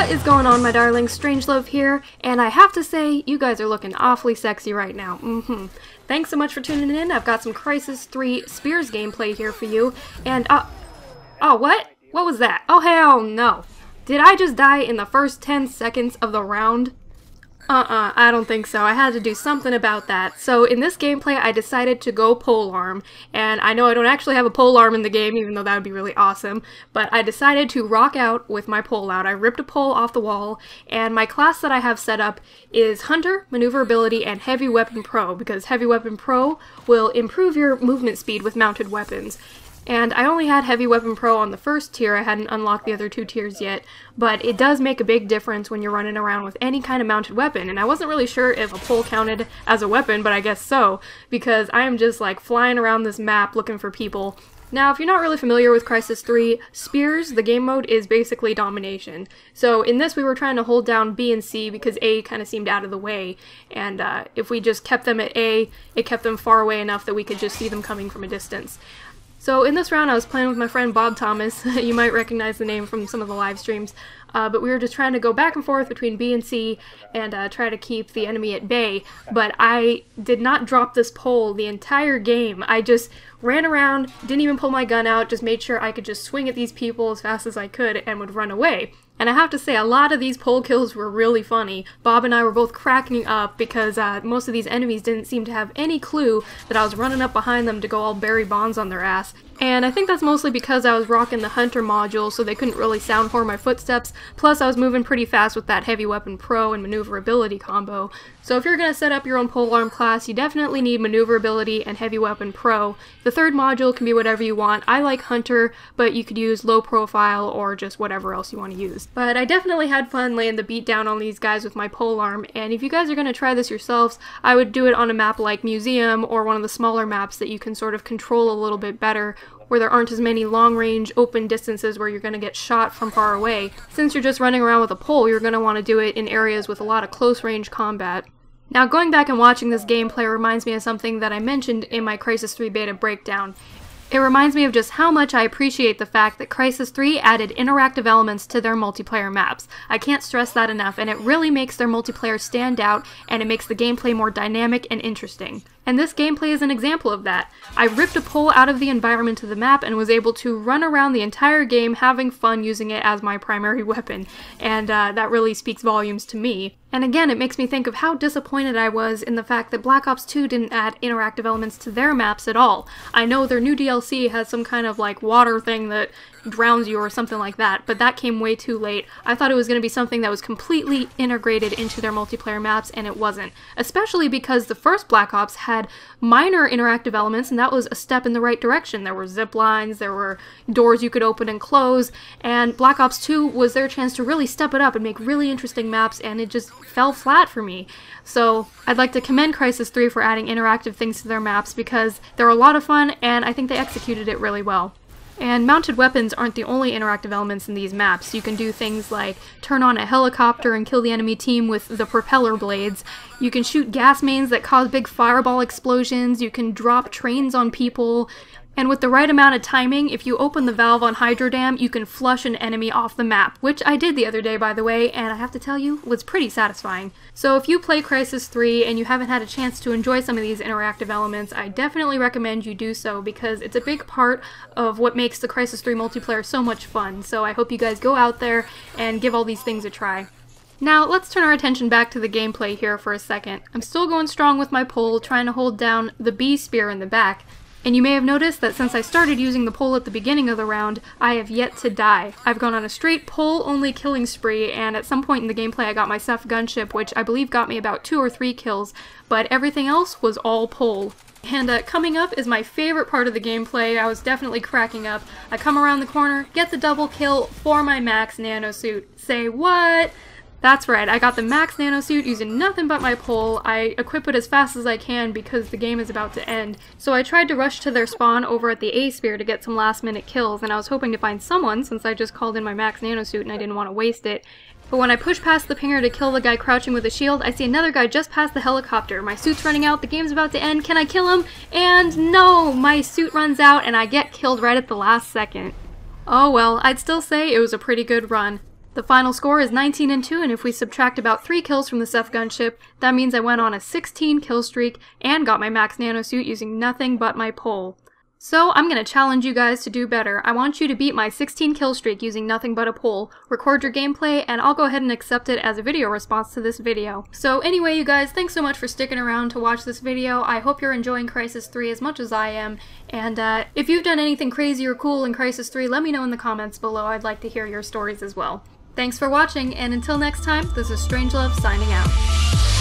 What is going on, my darlings? StrangeLuv here, and I have to say, you guys are looking awfully sexy right now. Thanks so much for tuning in. I've got some Crysis 3 Spears gameplay here for you, and oh, what? What was that? Oh, hell no. Did I just die in the first 10 seconds of the round? I don't think so. I had to do something about that. So in this gameplay, I decided to go polearm, and I know I don't actually have a polearm in the game, even though that would be really awesome, but I decided to rock out with my pole out. I ripped a pole off the wall, and my class that I have set up is Hunter, Maneuverability, and Heavy Weapon Pro, because Heavy Weapon Pro will improve your movement speed with mounted weapons. And I only had Heavy Weapon Pro on the first tier, I hadn't unlocked the other 2 tiers yet, but it does make a big difference when you're running around with any kind of mounted weapon, and I wasn't really sure if a pole counted as a weapon, but I guess so, because I am just like flying around this map looking for people. Now, if you're not really familiar with Crysis 3, Spears, the game mode, is basically domination. So in this we were trying to hold down B and C because A kind of seemed out of the way, and if we just kept them at A, it kept them far away enough that we could just see them coming from a distance. So in this round I was playing with my friend Bob Thomas, you might recognize the name from some of the live streams, but we were just trying to go back and forth between B and C and try to keep the enemy at bay, but I did not drop this pole the entire game. I just ran around, didn't even pull my gun out, just made sure I could just swing at these people as fast as I could and would run away. And I have to say, a lot of these pole kills were really funny. Bob and I were both cracking up because most of these enemies didn't seem to have any clue that I was running up behind them to go all Barry Bonds on their ass. And I think that's mostly because I was rocking the Hunter module, so they couldn't really sound whore my footsteps, plus I was moving pretty fast with that Heavy Weapon Pro and Maneuverability combo. So if you're going to set up your own polearm class, you definitely need Maneuverability and Heavy Weapon Pro. The third module can be whatever you want. I like Hunter, but you could use Low Profile or just whatever else you want to use. But I definitely had fun laying the beat down on these guys with my polearm, and if you guys are going to try this yourselves, I would do it on a map like Museum or one of the smaller maps that you can sort of control a little bit better, where there aren't as many long-range open distances where you're going to get shot from far away. Since you're just running around with a pole, you're going to want to do it in areas with a lot of close-range combat. Now, going back and watching this gameplay reminds me of something that I mentioned in my Crysis 3 beta breakdown. It reminds me of just how much I appreciate the fact that Crysis 3 added interactive elements to their multiplayer maps. I can't stress that enough, and it really makes their multiplayer stand out, and it makes the gameplay more dynamic and interesting. And this gameplay is an example of that. I ripped a pole out of the environment of the map and was able to run around the entire game having fun using it as my primary weapon, and that really speaks volumes to me. And again, it makes me think of how disappointed I was in the fact that Black Ops 2 didn't add interactive elements to their maps at all. I know their new DLC has some kind of like water thing that drowns you or something like that, but that came way too late. I thought it was going to be something that was completely integrated into their multiplayer maps, and it wasn't. Especially because the first Black Ops had minor interactive elements, and that was a step in the right direction. There were zip lines, there were doors you could open and close, and Black Ops 2 was their chance to really step it up and make really interesting maps, and it just fell flat for me. So I'd like to commend Crysis 3 for adding interactive things to their maps because they're a lot of fun, and I think they executed it really well. And mounted weapons aren't the only interactive elements in these maps. You can do things like turn on a helicopter and kill the enemy team with the propeller blades. You can shoot gas mains that cause big fireball explosions. You can drop trains on people. And with the right amount of timing, if you open the valve on Hydro Dam, you can flush an enemy off the map, which I did the other day, by the way, and I have to tell you, was pretty satisfying. So if you play Crysis 3 and you haven't had a chance to enjoy some of these interactive elements, I definitely recommend you do so because it's a big part of what makes the Crysis 3 multiplayer so much fun. So I hope you guys go out there and give all these things a try. Now, let's turn our attention back to the gameplay here for a second. I'm still going strong with my pole, trying to hold down the B spear in the back. And you may have noticed that since I started using the pole at the beginning of the round, I have yet to die. I've gone on a straight pole-only killing spree, and at some point in the gameplay I got my Ceph gunship, which I believe got me about 2 or 3 kills, but everything else was all pole. And coming up is my favorite part of the gameplay. I was definitely cracking up. I come around the corner, get the double kill for my max Nanosuit. Say what? That's right, I got the max Nanosuit using nothing but my pole. I equip it as fast as I can because the game is about to end. So I tried to rush to their spawn over at the A sphere to get some last minute kills, and I was hoping to find someone since I just called in my max Nanosuit and I didn't want to waste it. But when I push past the pinger to kill the guy crouching with a shield, I see another guy just past the helicopter. My suit's running out, the game's about to end, can I kill him? And no! My suit runs out and I get killed right at the last second. Oh well, I'd still say it was a pretty good run. The final score is 19-2, and if we subtract about 3 kills from the Seth gunship, that means I went on a 16 kill streak and got my max nanosuit using nothing but my pole. So I'm going to challenge you guys to do better. I want you to beat my 16 kill streak using nothing but a pole. Record your gameplay, and I'll go ahead and accept it as a video response to this video. So anyway, you guys, thanks so much for sticking around to watch this video. I hope you're enjoying Crysis 3 as much as I am, and if you've done anything crazy or cool in Crysis 3, let me know in the comments below. I'd like to hear your stories as well. Thanks for watching, and until next time, this is StrangeLuv signing out.